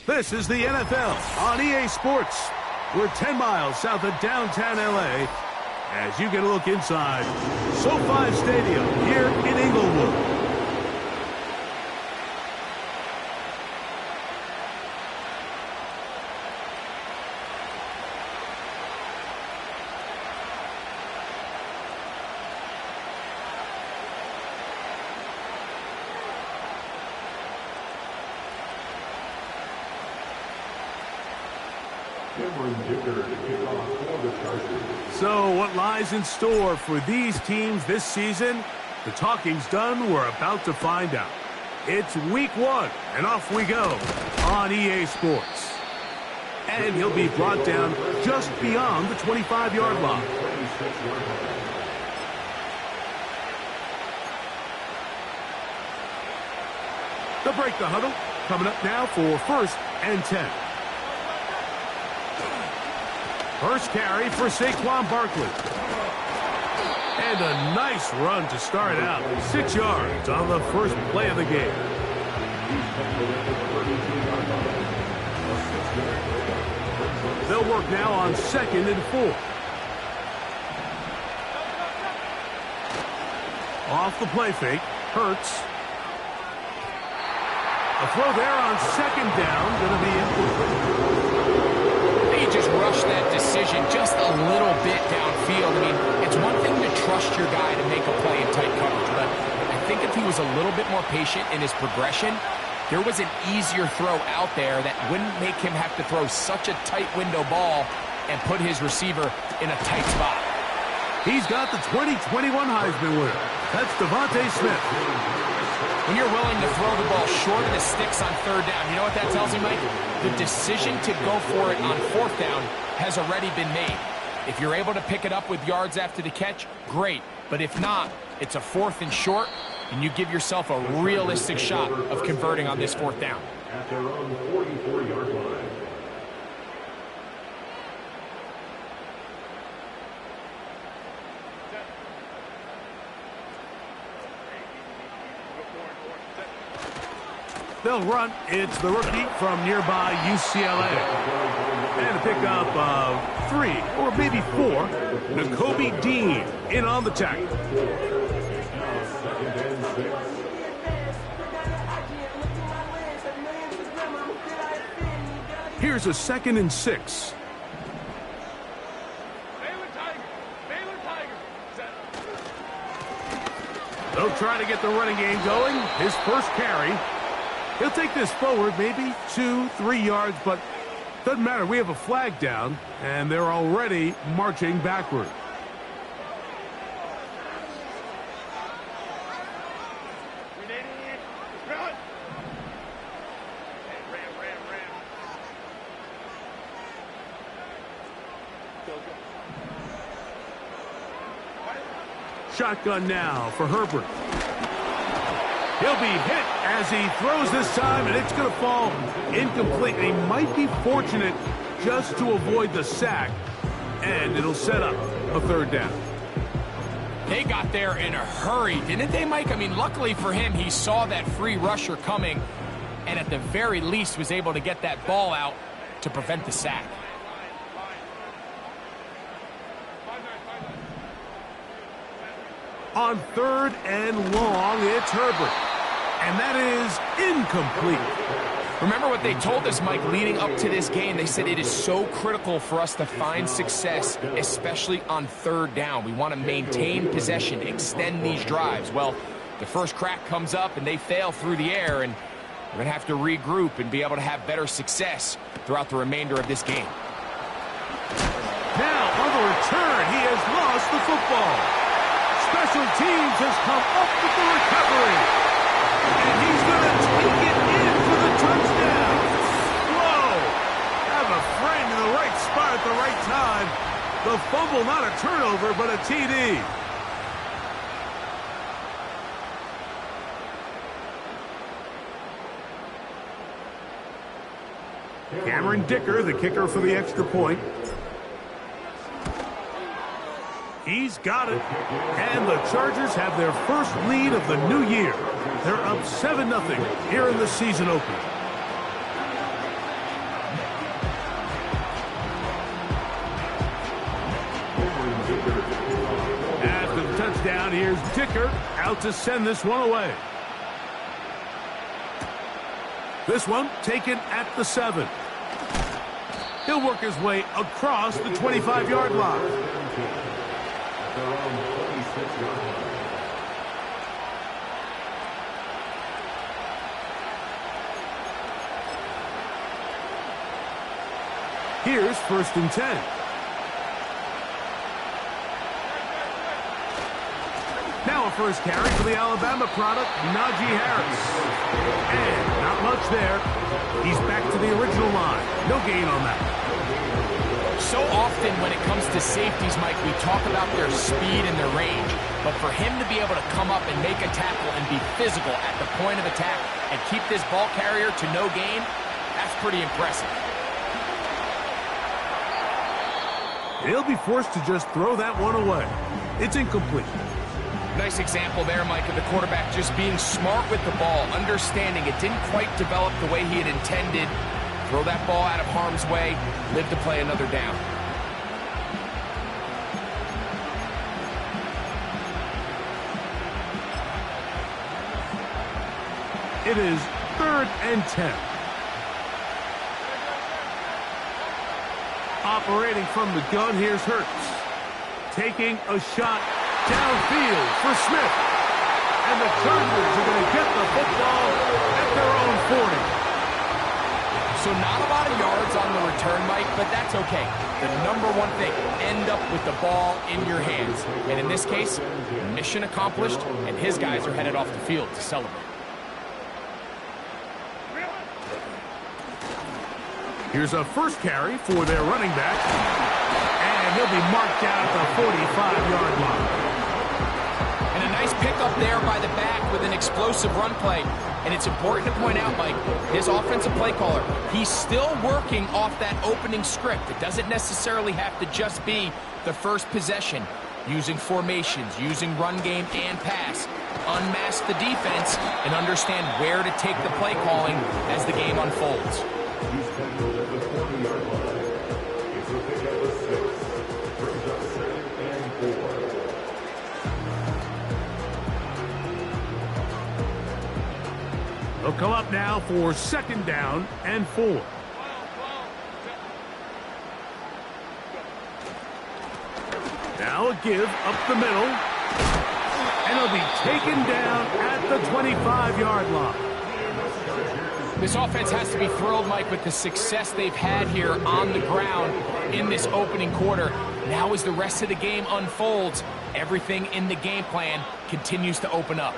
This is the NFL on EA Sports. We're 10 miles south of downtown LA as you get a look inside SoFi Stadium here in Inglewood. So what lies in store for these teams this season? The talking's done. We're about to find out. It's week 1, and off we go on EA Sports. And he'll be brought down just beyond the 25-yard line. They'll break the huddle. Coming up now for 1st and 10. First carry for Saquon Barkley. And a nice run to start out. 6 yards on the first play of the game. They'll work now on 2nd and 4. Off the play fake. Hurts. A throw there on 2nd down. Going to be incomplete. Just rush that decision just a little bit downfield. I mean, it's one thing to trust your guy to make a play in tight coverage, but I think if he was a little bit more patient in his progression, there was an easier throw out there that wouldn't make him have to throw such a tight window ball and put his receiver in a tight spot. He's got the 2021 Heisman winner. That's Devontae Smith. When you're willing to throw the ball short of the sticks on 3rd down, you know what that tells me, Mike? The decision to go for it on 4th down has already been made. If you're able to pick it up with yards after the catch, great. But if not, it's a 4th and short, and you give yourself a realistic shot of converting on this 4th down. At their own 44-yard line. They'll run. It's the rookie from nearby UCLA. And a pickup of 3 or maybe 4. Nakobe Dean in on the tackle. Here's a 2nd and 6. They'll try to get the running game going. His first carry. He'll take this forward, maybe 2-3 yards, but doesn't matter. We have a flag down, and they're already marching backward. Shotgun now for Herbert. He'll be hit as he throws this time, and it's going to fall incomplete. He might be fortunate just to avoid the sack, and it'll set up a 3rd down. They got there in a hurry, didn't they, Mike? I mean, luckily for him, he saw that free rusher coming, and at the very least was able to get that ball out to prevent the sack. On 3rd and long, it's Herbert. And that is incomplete. Remember what they told us, Mike, leading up to this game. They said it is so critical for us to find success, especially on 3rd down. We want to maintain possession, extend these drives. Well, the first crack comes up and they fail through the air, and we're going to have to regroup and be able to have better success throughout the remainder of this game. Now, on the return, he has lost the football. Special teams has come up with the recovery. And he's going to take it in for the touchdown. Whoa! Have a friend in the right spot at the right time. The fumble, not a turnover, but a TD. Cameron Dicker, the kicker for the extra point. He's got it. And the Chargers have their first lead of the new year. They're up 7-0 here in the season opener. down. Here's Dicker out to send this one away. This one taken at the 7. He'll work his way across the 25-yard line. They're on the 26-yard line. Here's 1st and 10. Now a first carry for the Alabama product, Najee Harris. And not much there. He's back to the original line. No gain on that. So often when it comes to safeties, Mike, we talk about their speed and their range. But for him to be able to come up and make a tackle and be physical at the point of attack and keep this ball carrier to no gain, that's pretty impressive. He'll be forced to just throw that one away. It's incomplete. Nice example there, Mike, of the quarterback just being smart with the ball, understanding it didn't quite develop the way he had intended. Throw that ball out of harm's way, live to play another down. It is 3rd and 10. Operating from the gun, here's Hurts. Taking a shot downfield for Smith. And the Chargers are going to get the football at their own 40. So not a lot of yards on the return, Mike, but that's okay. The number one thing, end up with the ball in your hands. And in this case, mission accomplished, and his guys are headed off the field to celebrate. Here's a first carry for their running back. And he'll be marked down at the 45-yard line. And a nice pickup there by the back with an explosive run play. And it's important to point out, Mike, his offensive play caller, he's still working off that opening script. It doesn't necessarily have to just be the first possession. Using formations, using run game and pass. Unmask the defense and understand where to take the play calling as the game unfolds. He's tackled at the 40-yard line. It's a pick up of 6. Brings up 2nd and 4. They'll come up now for 2nd down and 4. Now a give up the middle. And he'll be taken down at the 25-yard line. This offense has to be thrilled, Mike, with the success they've had here on the ground in this opening quarter. Now as the rest of the game unfolds, everything in the game plan continues to open up.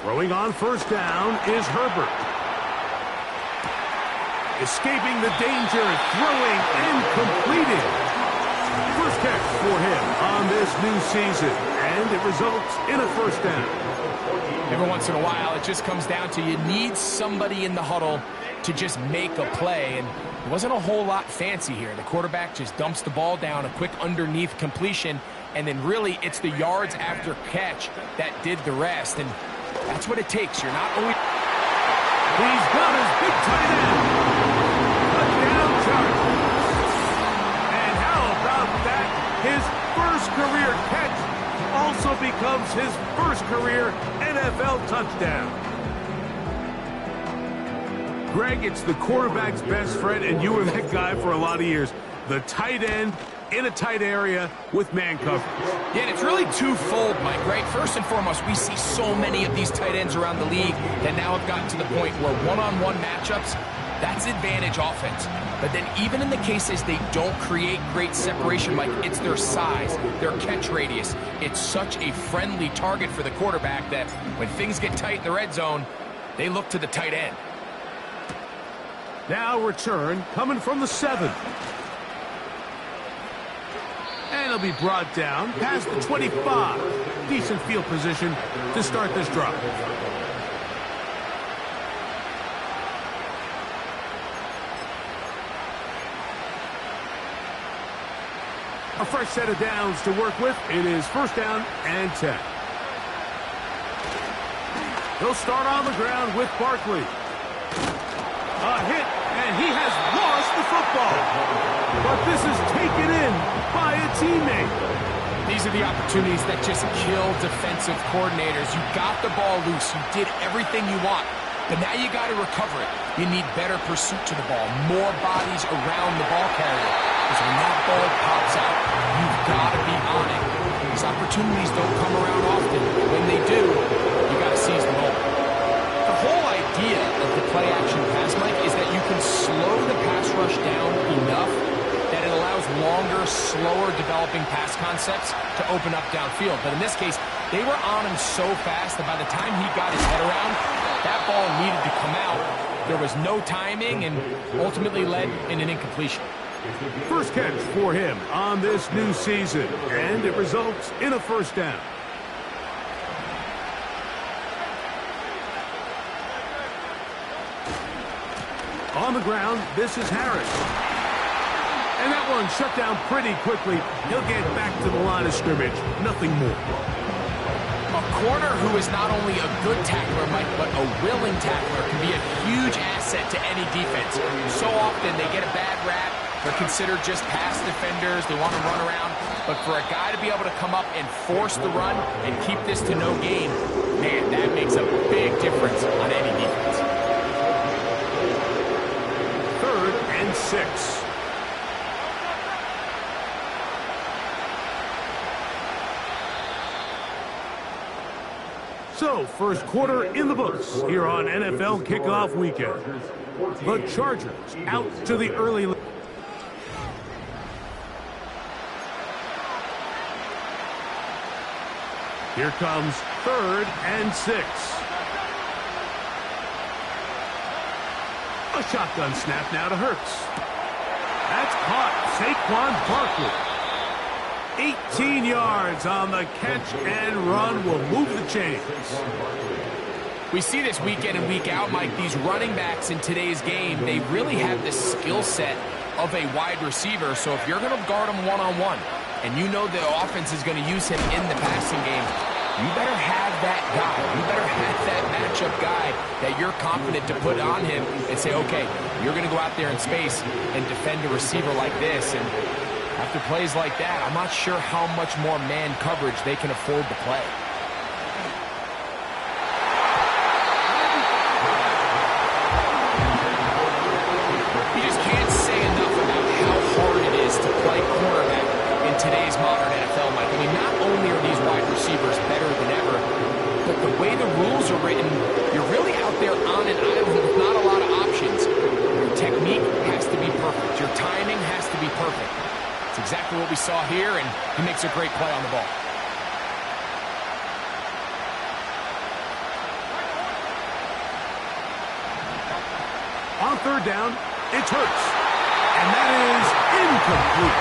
Throwing on 1st down is Herbert. Escaping the danger, throwing and completing. First catch for him on this new season, and it results in a 1st down. Every once in a while, it just comes down to you need somebody in the huddle to just make a play, and it wasn't a whole lot fancy here. The quarterback just dumps the ball down, a quick underneath completion, and then really it's the yards after catch that did the rest, and that's what it takes. You're not always... He's got his big tight end. Touchdown Chargers. And how about that? His first career catch also becomes his first career NFL touchdown. Greg, it's the quarterback's best friend, and you were that guy for a lot of years. The tight end in a tight area with man coverage. Yeah, and it's really twofold, Mike, right? First and foremost, we see so many of these tight ends around the league that now have gotten to the point where one-on-one matchups, that's advantage offense. But then even in the cases they don't create great separation, Mike, it's their size, their catch radius. It's such a friendly target for the quarterback that when things get tight in the red zone, they look to the tight end. Now return coming from the 7. And he'll be brought down past the 25. Decent field position to start this drive. A fresh set of downs to work with. It is 1st down and 10. He'll start on the ground with Barkley. A hit, and he has lost the football. but this is taken in by a teammate. These are the opportunities that just kill defensive coordinators. You got the ball loose. You did everything you want. But now you got to recover it. You need better pursuit to the ball, more bodies around the ball carrier. Because when that ball pops out, you've got to be on it. These opportunities don't come around often. When they do, you got to seize the moment. The whole idea of the play-action pass, Mike, is that you can slow the pass rush down enough that it allows longer, slower developing pass concepts to open up downfield. But in this case, they were on him so fast that by the time he got his head around, that ball needed to come out. There was no timing and ultimately led in an incompletion. First catch for him on this new season, and it results in a first down. On the ground, this is Harris. And that one shut down pretty quickly. He'll get back to the line of scrimmage. Nothing more. A corner who is not only a good tackler, Mike, but a willing tackler can be a huge asset to any defense. So often they get a bad rap. They're considered just pass defenders. They want to run around. But for a guy to be able to come up and force the run and keep this to no gain, man, that makes a big difference on any defense. 3rd and 6. So, first quarter in the books here on NFL Kickoff Weekend. The Chargers out to the early. Here comes 3rd and 6. A shotgun snap now to Hurts. That's caught. Saquon Barkley. 18 yards on the catch and run will move the chains. We see this week in and week out, Mike. These running backs in today's game, they really have the skill set of a wide receiver. So if you're going to guard him one-on-one, and you know the offense is going to use him in the passing game, you better have that guy. You better have that matchup guy that you're confident to put on him and say, okay, you're going to go out there in space and defend a receiver like this. And after plays like that, I'm not sure how much more man coverage they can afford to play. You just can't say enough about how hard it is to play cornerback in today's modern NFL, Mike. I mean, not only are these wide receivers better than ever, but the way the rules are written, you're really out there on an island with not a lot of options. Your technique has to be perfect. Your timing has to be perfect. It's exactly what we saw here, and he makes a great play on the ball. On 3rd down, it's Hurts. And that is incomplete.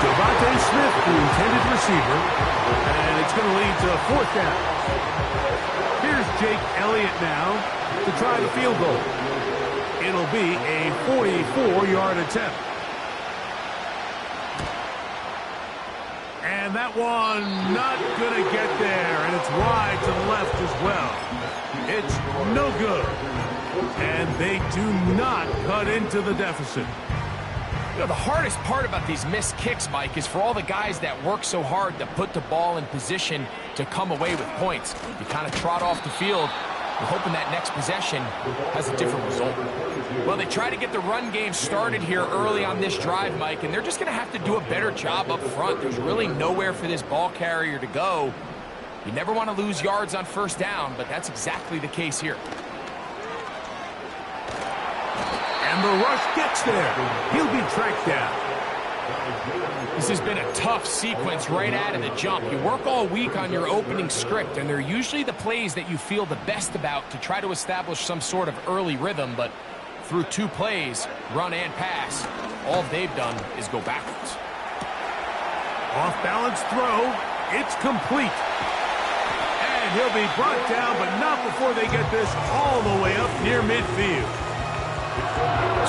Devontae Smith, the intended receiver, and it's going to lead to a 4th down. Here's Jake Elliott now to try the field goal. It'll be a 44-yard attempt. And that one not going to get there, and it's wide to the left as well. It's no good. And they do not cut into the deficit. You know, the hardest part about these missed kicks, Mike, is for all the guys that work so hard to put the ball in position to come away with points. You kind of trot off the field, you're hoping that next possession has a different result. Well, they try to get the run game started here early on this drive, Mike, and they're just going to have to do a better job up front. There's really nowhere for this ball carrier to go. You never want to lose yards on 1st down, but that's exactly the case here. And the rush gets there. He'll be tracked down. This has been a tough sequence right out of the jump. You work all week on your opening script, and they're usually the plays that you feel the best about to try to establish some sort of early rhythm, but through 2 plays, run and pass, all they've done is go backwards. Off-balance throw. It's complete. And he'll be brought down, but not before they get this all the way up near midfield.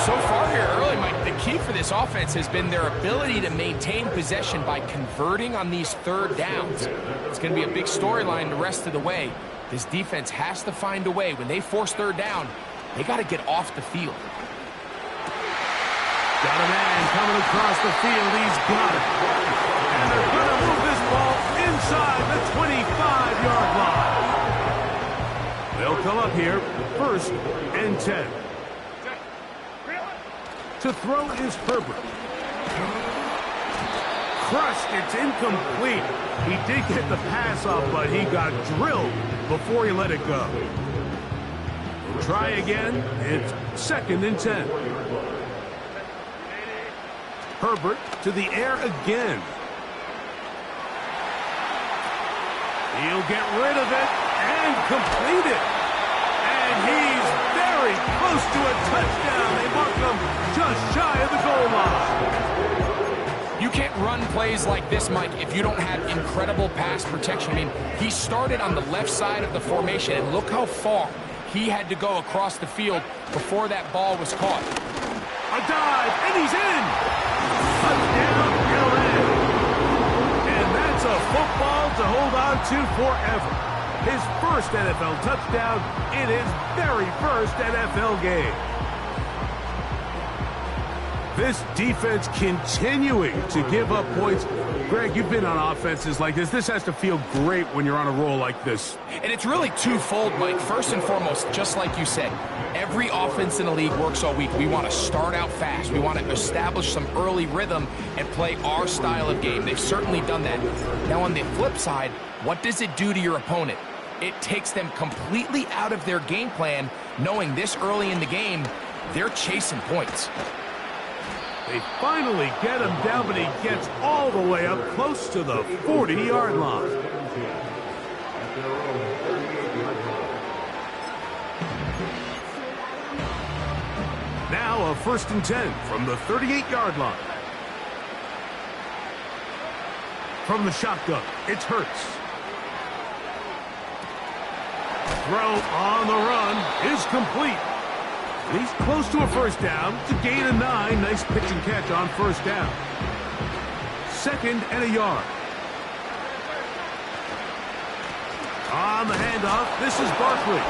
So far here early, Mike, the key for this offense has been their ability to maintain possession by converting on these 3rd downs. It's going to be a big storyline the rest of the way. This defense has to find a way. When they force 3rd down, they got to get off the field. Got a man coming across the field. He's got it. And they're going to move this ball inside the 25-yard line. They'll come up here, 1st and 10. To throw is Herbert. Crushed. It's incomplete. He did get the pass off, but he got drilled before he let it go. We'll try again. It's 2nd and 10. Herbert to the air again. He'll get rid of it and complete it. And he's very close to a touchdown. They mark him just shy of the goal line. You can't run plays like this, Mike, if you don't have incredible pass protection. I mean, he started on the left side of the formation, and look how far he had to go across the field before that ball was caught. A dive, and he's in. Touchdown, LA. And that's a football to hold on to forever. His first NFL touchdown in his very first NFL game. This defense continuing to give up points. Greg, you've been on offenses like this. This has to feel great when you're on a roll like this. And it's really twofold, Mike. First and foremost, just like you said, every offense in the league works all week. We want to start out fast. We want to establish some early rhythm and play our style of game. They've certainly done that. Now, on the flip side, what does it do to your opponent? It takes them completely out of their game plan, knowing this early in the game, they're chasing points. They finally get him down, but he gets all the way up close to the 40-yard line. Now a 1st and 10 from the 38-yard line. From the shotgun, it's Hurts. Throw on the run is complete. He's close to a 1st down to gain a 9. Nice pitch and catch on 1st down. 2nd and a yard. On the handoff, this is Barkley.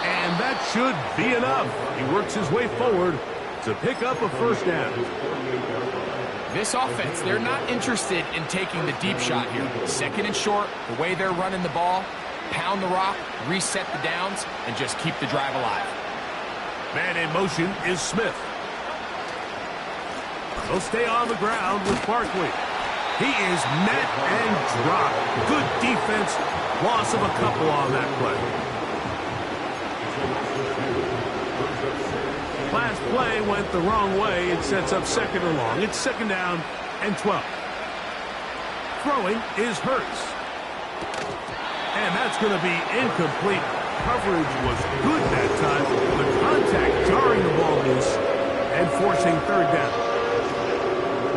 And that should be enough. He works his way forward to pick up a 1st down. This offense, they're not interested in taking the deep shot here. 2nd and short, the way they're running the ball, pound the rock, reset the downs, and just keep the drive alive. Man in motion is Smith. He'll stay on the ground with Barkley. He is met and dropped. Good defense. Loss of a couple on that play. Last play went the wrong way. It sets up 2nd and long. It's 2nd down and 12. Throwing is Hurts. And that's going to be incomplete. Coverage was good that time. The contact jarring the ball loose and forcing 3rd down.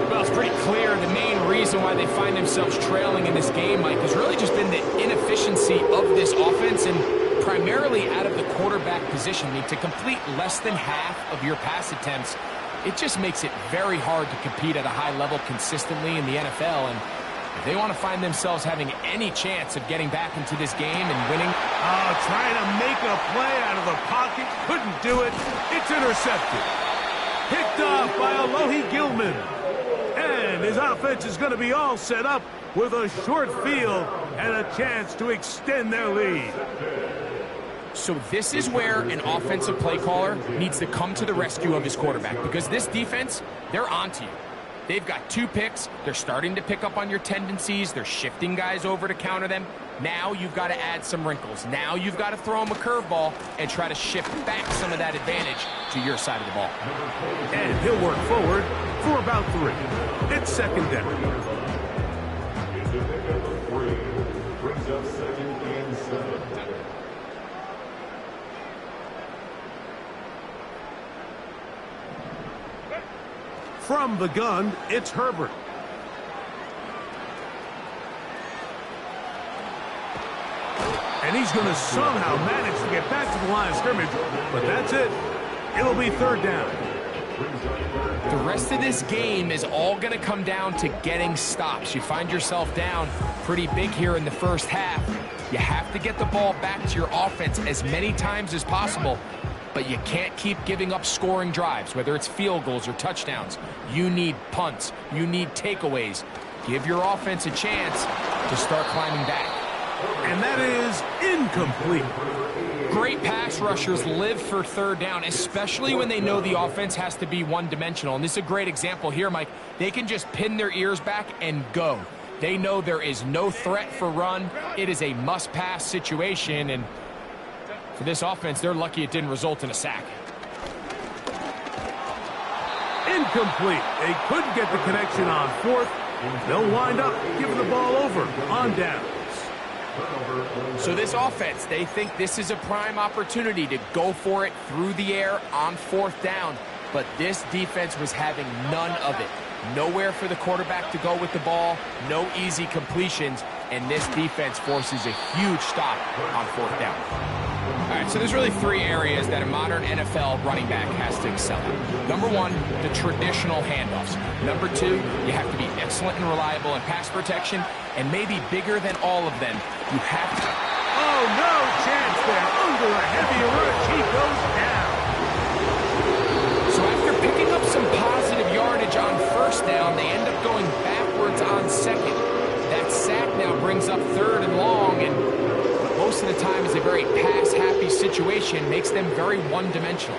Well, it's pretty clear the main reason why they find themselves trailing in this game, Mike, has really just been the inefficiency of this offense and primarily out of the quarterback position. I mean, to complete less than half of your pass attempts, it just makes it very hard to compete at a high level consistently in the NFL. And if they want to find themselves having any chance of getting back into this game and winning. Oh, trying to make a play out of the pocket. Couldn't do it. It's intercepted. Picked off by Alohi Gilman. And his offense is going to be all set up with a short field and a chance to extend their lead. So this is where an offensive play caller needs to come to the rescue of his quarterback, because this defense, they're onto you. They've got 2 picks. They're starting to pick up on your tendencies. They're shifting guys over to counter them. Now you've got to add some wrinkles. Now you've got to throw them a curveball and try to shift back some of that advantage to your side of the ball. And he'll work forward for about 3. It's 2nd down. Brings up 2nd and 7. From the gun, it's Herbert. And he's going to somehow manage to get back to the line of scrimmage, but that's it. It'll be 3rd down. The rest of this game is all going to come down to getting stops. You find yourself down pretty big here in the first half. You have to get the ball back to your offense as many times as possible. but you can't keep giving up scoring drives, whether it's field goals or touchdowns. You need punts. You need takeaways. Give your offense a chance to start climbing back. And that is incomplete. Great pass rushers live for third down, especially when they know the offense has to be one-dimensional. And this is a great example here, Mike. They can just pin their ears back and go. They know there is no threat for run. It is a must-pass situation, and for this offense, they're lucky it didn't result in a sack. Incomplete. They couldn't get the connection on fourth. They'll wind up giving the ball over on downs. So this offense, they think this is a prime opportunity to go for it through the air on fourth down. But this defense was having none of it. Nowhere for the quarterback to go with the ball, no easy completions, and this defense forces a huge stop on fourth down. All right, so there's really three areas that a modern NFL running back has to excel at. Number one, the traditional handoffs. Number two, you have to be excellent and reliable in pass protection, and maybe bigger than all of them, you have to... Oh, no chance there. Under a heavy rush, he goes down. So after picking up some positive yardage on first down, they end up going backwards on second. That sack now brings up third and long, and most of the time is a very pass-happy situation, makes them very one-dimensional.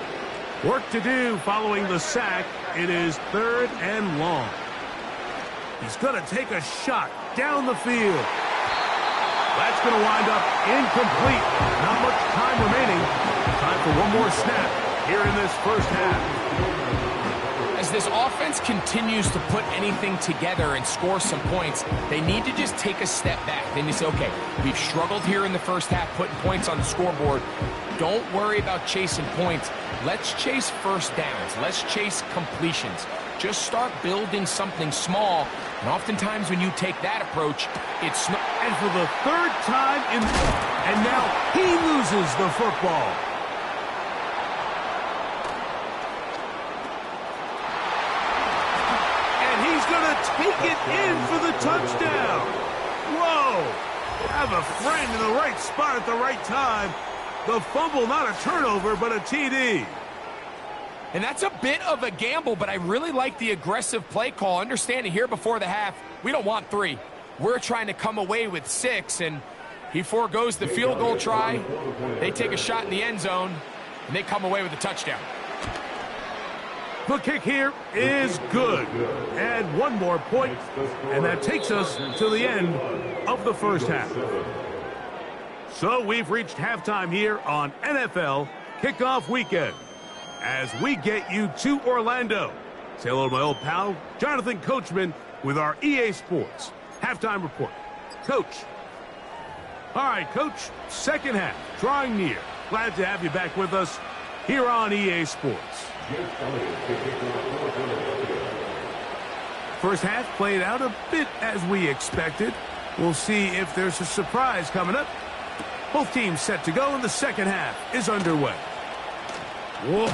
Work to do following the sack. It is third and long. He's going to take a shot down the field. That's going to wind up incomplete. Not much time remaining. Time for one more snap here in this first half. As this offense continues to put anything together and score some points, they need to just take a step back. They need to say, okay, we've struggled here in the first half putting points on the scoreboard. Don't worry about chasing points. Let's chase first downs. Let's chase completions. Just start building something small. And oftentimes when you take that approach, it's... And for the third time and now he loses the football. Take it in for the touchdown. Whoa. Have a friend in the right spot at the right time. The fumble, not a turnover, but a TD. And that's a bit of a gamble, but I really like the aggressive play call. Understanding here before the half, we don't want 3. We're trying to come away with 6, and he forgoes the field goal try. They take a shot in the end zone, and they come away with a touchdown. The kick here is good. Add one more point, and that takes us to the end of the first half. So we've reached halftime here on NFL Kickoff Weekend as we get you to Orlando. Say hello to my old pal, Jonathan Coachman, with our EA Sports Halftime Report. Coach. All right, Coach, second half, drawing near. Glad to have you back with us here on EA Sports. First half played out a bit as we expected. We'll see if there's a surprise coming up. Both teams set to go, and the second half is underway. Whoa.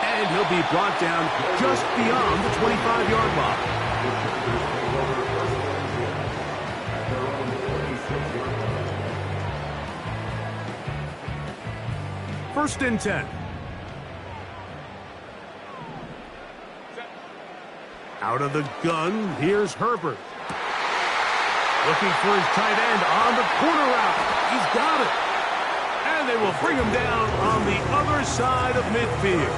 And he'll be brought down just beyond the 25-yard line. First and 10. Out of the gun, here's Herbert. Looking for his tight end on the corner route. He's got it. And they will bring him down on the other side of midfield.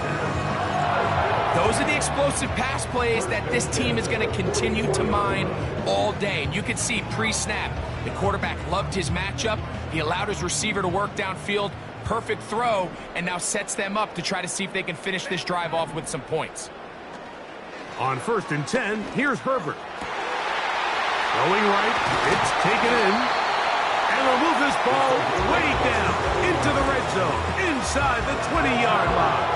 Those are the explosive pass plays that this team is going to continue to mine all day. And you can see pre-snap, the quarterback loved his matchup. He allowed his receiver to work downfield. Perfect throw, and now sets them up to try to see if they can finish this drive off with some points. On first and 10, here's Herbert. Throwing right, it's taken in. And will move this ball way down into the red zone, inside the 20-yard line.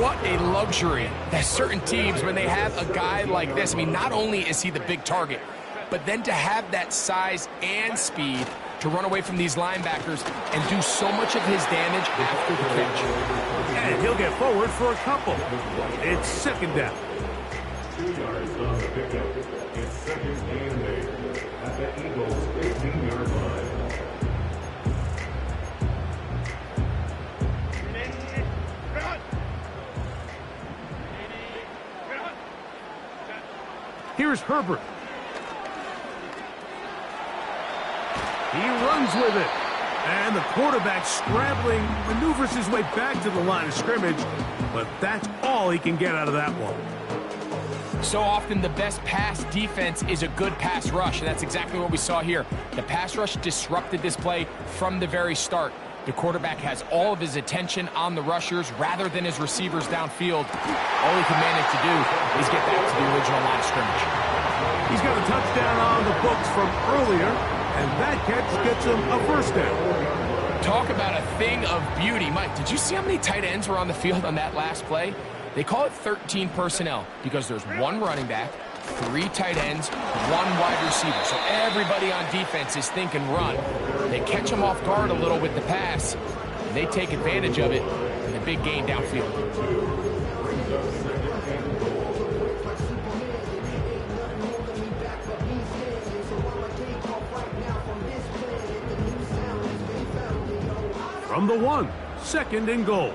What a luxury that certain teams, when they have a guy like this, I mean, not only is he the big target, but then to have that size and speed to run away from these linebackers and do so much of his damage after the catch. And he'll get forward for a couple. It's second down. 2 yards on the pickup. It's second and 8 at the Eagles' 18-yard line. Here's Herbert. He runs with it. And the quarterback scrambling, maneuvers his way back to the line of scrimmage, but that's all he can get out of that one. So often the best pass defense is a good pass rush, and that's exactly what we saw here. The pass rush disrupted this play from the very start. The quarterback has all of his attention on the rushers rather than his receivers downfield. All he can manage to do is get back to the original line of scrimmage. He's got a touchdown on the books from earlier, and that catch gets him a first down. Talk about a thing of beauty. Mike, did you see how many tight ends were on the field on that last play? They call it 13 personnel because there's one running back, 3 tight ends, 1 wide receiver. So everybody on defense is thinking run. They catch them off guard a little with the pass, and they take advantage of it in a big gain downfield. From the 1, 2nd and goal.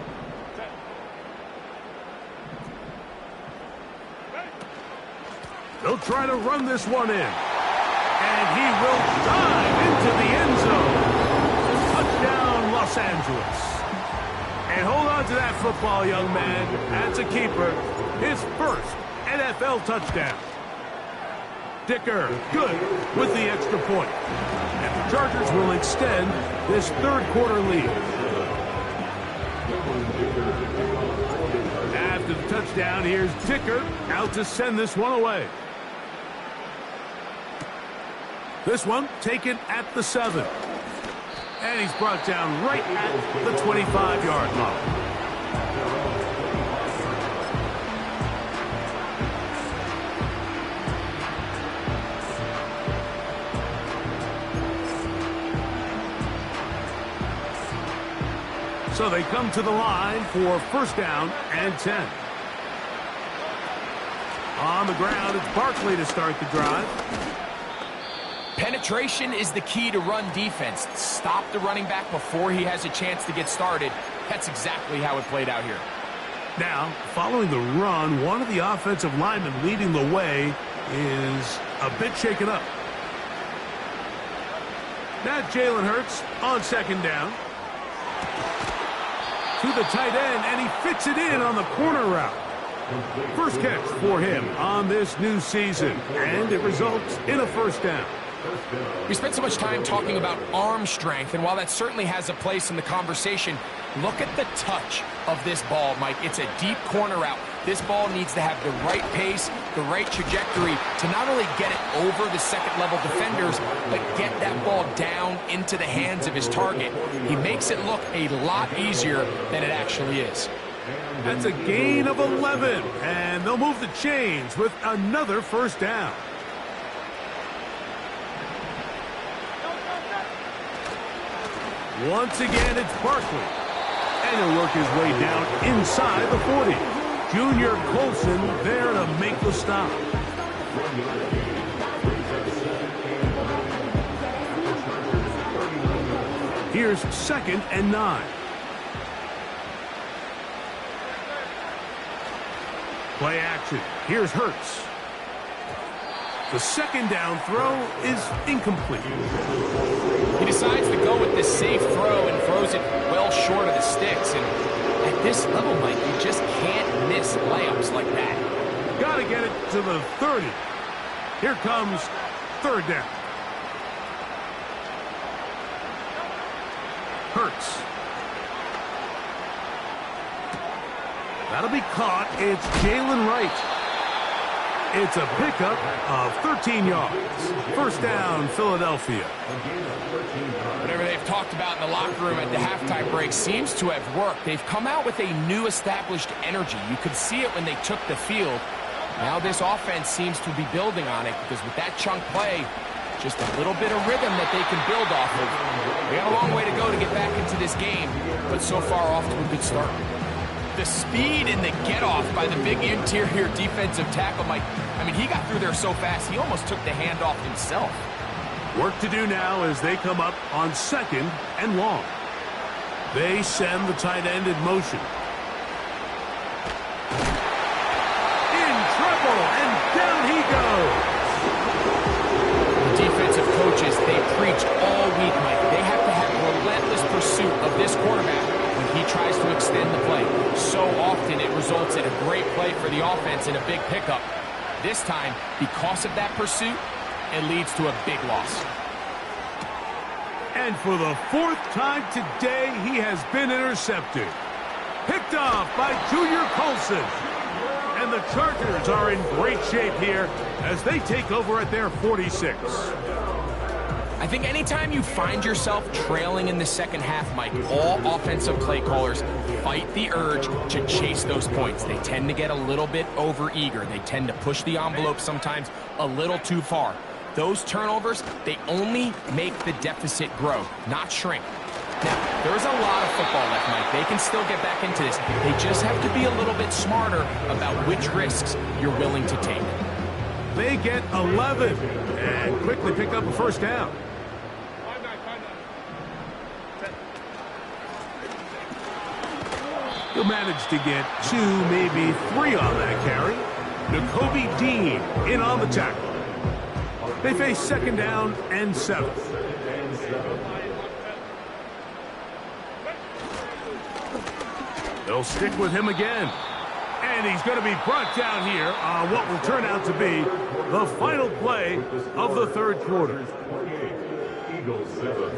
They'll try to run this one in. And he will dive into the end zone. Touchdown, Los Angeles. And hold on to that football, young man. That's a keeper. His first NFL touchdown. Dicker, good with the extra point. And the Chargers will extend this third quarter lead. After the touchdown, here's Dicker out to send this one away. This one taken at the 7. And he's brought down right at the 25-yard line. So they come to the line for first down and 10. On the ground, it's Barkley to start the drive. Penetration is the key to run defense. Stop the running back before he has a chance to get started. That's exactly how it played out here. Now, following the run, one of the offensive linemen leading the way is a bit shaken up. Now Jalen Hurts on second down. To the tight end, and he fits it in on the corner route. First catch for him on this new season, and it results in a first down. We spent so much time talking about arm strength, and while that certainly has a place in the conversation, look at the touch of this ball, Mike. It's a deep corner route. This ball needs to have the right pace, the right trajectory to not only get it over the second-level defenders, but get that ball down into the hands of his target. He makes it look a lot easier than it actually is. That's a gain of 11, and they'll move the chains with another first down. Once again, it's Barkley. And he'll work his way down inside the 40. Junior Colson there to make the stop. Here's 2nd and 9. Play action. Here's Hurts. The second down throw is incomplete. He decides to go with the safe throw and throws it well short of the sticks. And at this level, Mike, you just can't miss layups like that. Got to get it to the 30. Here comes third down. Hurts. That'll be caught. It's Jalen Wright. It's a pickup of 13 yards. First down, Philadelphia. Whatever they've talked about in the locker room at the halftime break seems to have worked. They've come out with a new established energy. You could see it when they took the field. Now this offense seems to be building on it because with that chunk play, just a little bit of rhythm that they can build off of. We got a long way to go to get back into this game, but so far off to a good start. The speed and the get-off by the big interior defensive tackle, Mike. I mean, he got through there so fast, he almost took the handoff himself. Work to do now as they come up on 2nd and long. They send the tight end in motion. In trouble, and down he goes. preached all week, Mike. They have to have relentless pursuit of this quarterback when he tries to extend the play. So often it results in a great play for the offense and a big pickup. This time, because of that pursuit, it leads to a big loss. And for the 4th time today, he has been intercepted. Picked off by Junior Colson. And the Chargers are in great shape here as they take over at their 46. I think anytime you find yourself trailing in the second half, Mike, all offensive play callers fight the urge to chase those points. They tend to get a little bit overeager. They tend to push the envelope sometimes a little too far. Those turnovers, they only make the deficit grow, not shrink. Now, there's a lot of football left, Mike. They can still get back into this. They just have to be a little bit smarter about which risks you're willing to take. They get 11 and quickly pick up a first down. He'll manage to get 2, maybe 3 on that carry. N'Kobe Dean in on the tackle. They face 2nd down and 7. They'll stick with him again. And he's going to be brought down here on what will turn out to be the final play of the 3rd quarter. Eagles 7.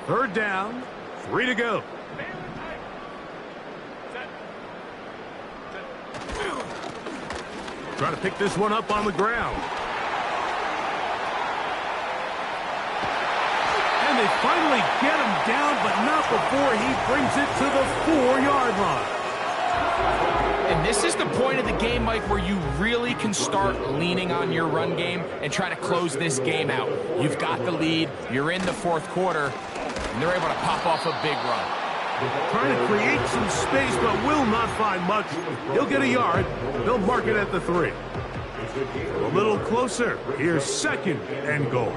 Third down, 3 to go. Trying to pick this one up on the ground. And they finally get him down, but not before he brings it to the 4-yard line. And this is the point of the game, Mike, where you really can start leaning on your run game and try to close this game out. You've got the lead, you're in the 4th quarter, and they're able to pop off a big run. Trying to create some space, but will not find much. He'll get a yard. They'll mark it at the 3. A little closer. Here's 2nd and goal.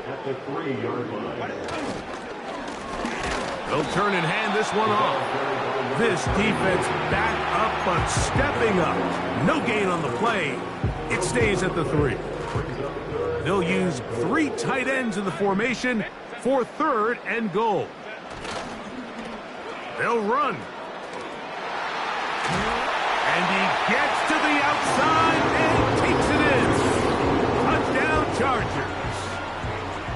At the 3-yard line. They'll turn and hand this one off. This defense back up, but stepping up. No gain on the play. It stays at the 3. They'll use 3 tight ends in the formation for 3rd and goal. They'll run. And he gets to the outside and takes it in. Touchdown Chargers.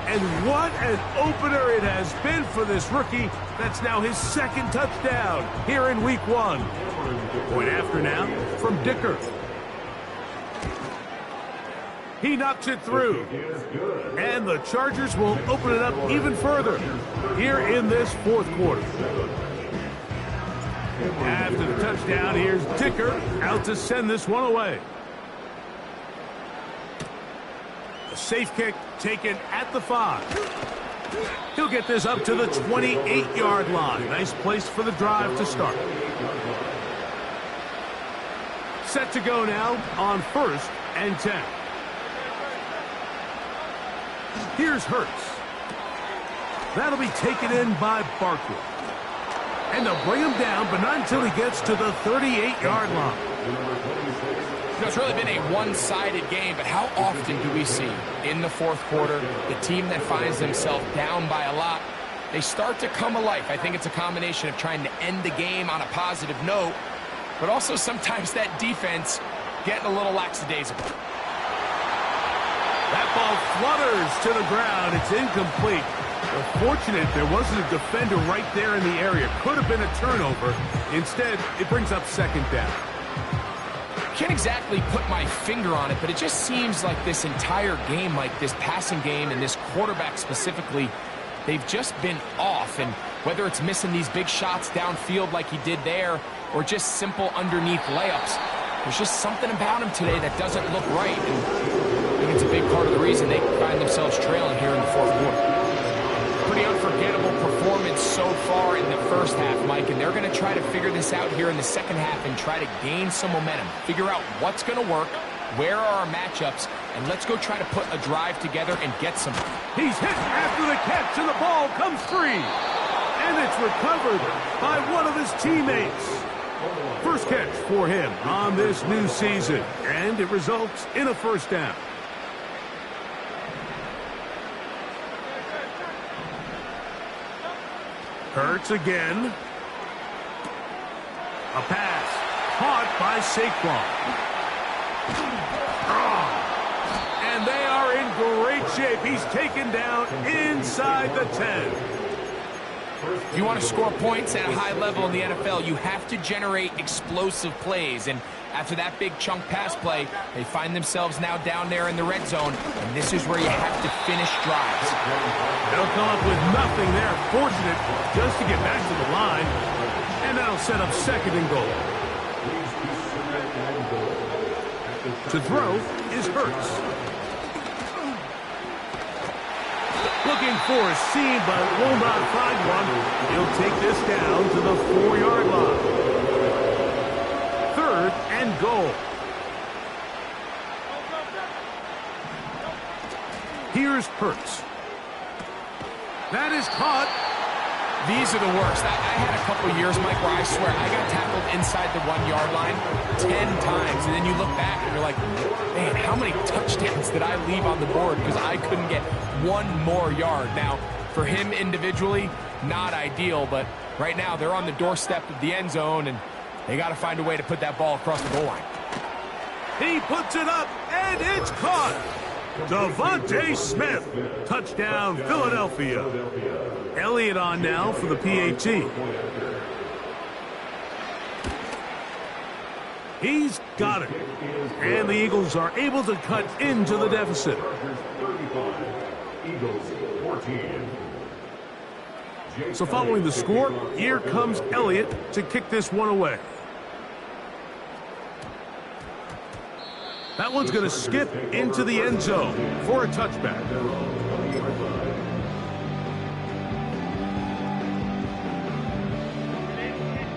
And what an opener it has been for this rookie. That's now his 2nd touchdown here in week 1. Point after now from Dicker. He knocks it through. And the Chargers will open it up even further here in this 4th quarter. After the touchdown, here's Dicker out to send this one away. A safe kick taken at the 5. He'll get this up to the 28-yard line. Nice place for the drive to start. Set to go now on 1st and 10. Here's Hurts. That'll be taken in by Barkley. And they'll bring him down, but not until he gets to the 38-yard line. You know, it's really been a one-sided game, but how often do we see in the 4th quarter the team that finds themselves down by a lot, they start to come alive. I think it's a combination of trying to end the game on a positive note, but also sometimes that defense getting a little lackadaisical. That ball flutters to the ground. It's incomplete. Well, fortunate there wasn't a defender right there in the area. Could have been a turnover. Instead, it brings up 2nd down. Can't exactly put my finger on it, but it just seems like this entire game, like this passing game and this quarterback specifically, they've just been off. And whether it's missing these big shots downfield like he did there or just simple underneath layups, there's just something about him today that doesn't look right. And I think it's a big part of the reason they find themselves trailing here in the 4th quarter. Pretty unforgettable performance so far in the 1st half, Mike, and they're going to try to figure this out here in the 2nd half and try to gain some momentum, figure out what's going to work, where are our matchups, and let's go try to put a drive together and get some. He's hit after the catch, and the ball comes free. And it's recovered by one of his teammates. First catch for him on this new season, and it results in a first down. Hurts again. A pass caught by Saquon. And they are in great shape. He's taken down inside the 10. If you want to score points at a high level in the NFL, you have to generate explosive plays. And after that big chunk pass play, they find themselves now down there in the red zone. And this is where you have to finish drives. They'll come up with nothing there. Fortunate just to get back to the line. And that'll set up second and goal. To throw is Hurts. Looking for a seam, but will not find one. He'll take this down to the 4-yard line. Third and goal. Here's Hurts. That is caught. These are the worst. I had a couple years, Mike, where I swear I got tackled inside the 1-yard line 10 times. And then you look back and you're like, man, how many touchdowns did I leave on the board because I couldn't get one more yard? Now, for him individually, not ideal, but right now they're on the doorstep of the end zone, and they got to find a way to put that ball across the goal line. He puts it up, and it's caught. Devontae Smith. Touchdown, Philadelphia. Elliott on now for the PAT. He's got it. And the Eagles are able to cut into the deficit. So following the score, here comes Elliott to kick this one away. That one's going to skip into the end zone for a touchback.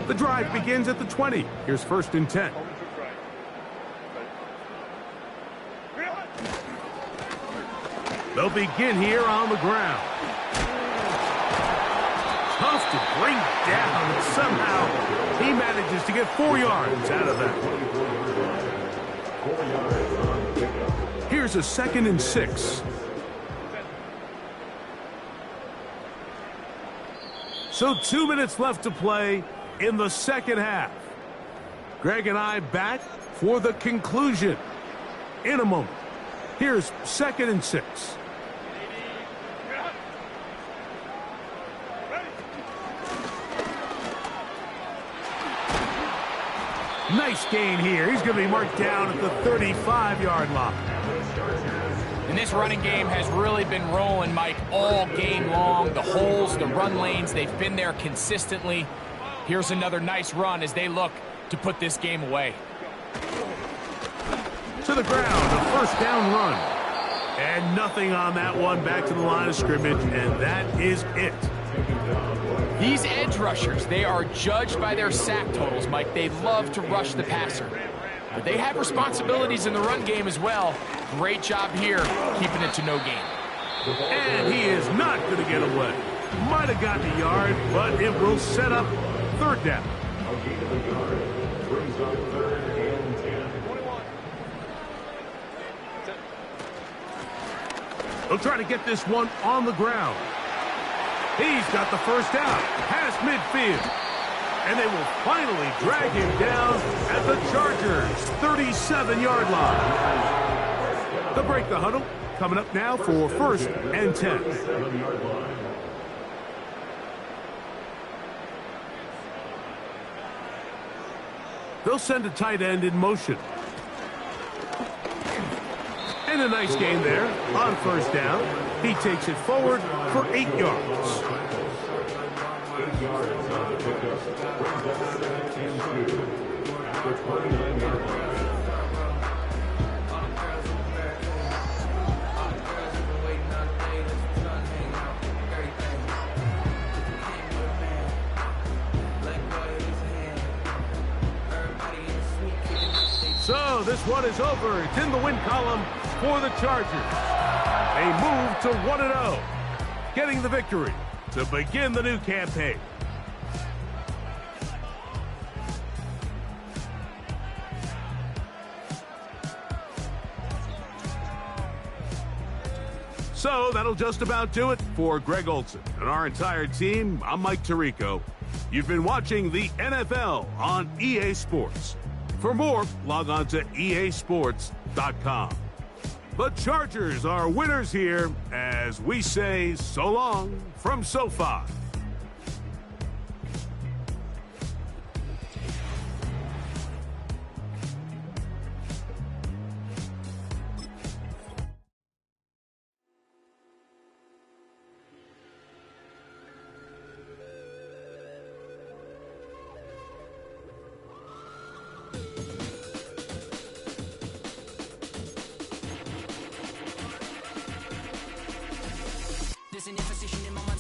The drive begins at the 20. Here's first and 10. They'll begin here on the ground. Tough to bring down, and somehow he manages to get 4 yards out of that. Here's a second and 6. So 2 minutes left to play in the second half. Greg and I back for the conclusion in a moment. Here's second and 6. Nice gain here. He's going to be marked down at the 35-yard line. And this running game has really been rolling, Mike, all game long. The holes, the run lanes, they've been there consistently. Here's another nice run as they look to put this game away. To the ground, a first down run. And nothing on that one, back to the line of scrimmage, and that is it. These edge rushers, they are judged by their sack totals, Mike. They love to rush the passer. But they have responsibilities in the run game as well. Great job here, keeping it to no gain. And he is not going to get away. Might have gotten a yard, but it will set up third down. They'll try to get this one on the ground. He's got the first down, past midfield. And they will finally drag him down at the Chargers' 37-yard line. They'll break the huddle. Coming up now for first and 10. They'll send a tight end in motion. And a nice gain there on first down. He takes it forward for 8 yards. So this one is over. It's in the win column for the Chargers. They move to 1-0, getting the victory. to begin the new campaign. So that'll just about do it for Greg Olson and our entire team. I'm Mike Tirico. You've been watching the NFL on EA Sports. For more, log on to easports.com. The Chargers are winners here as we say so long from SoFi.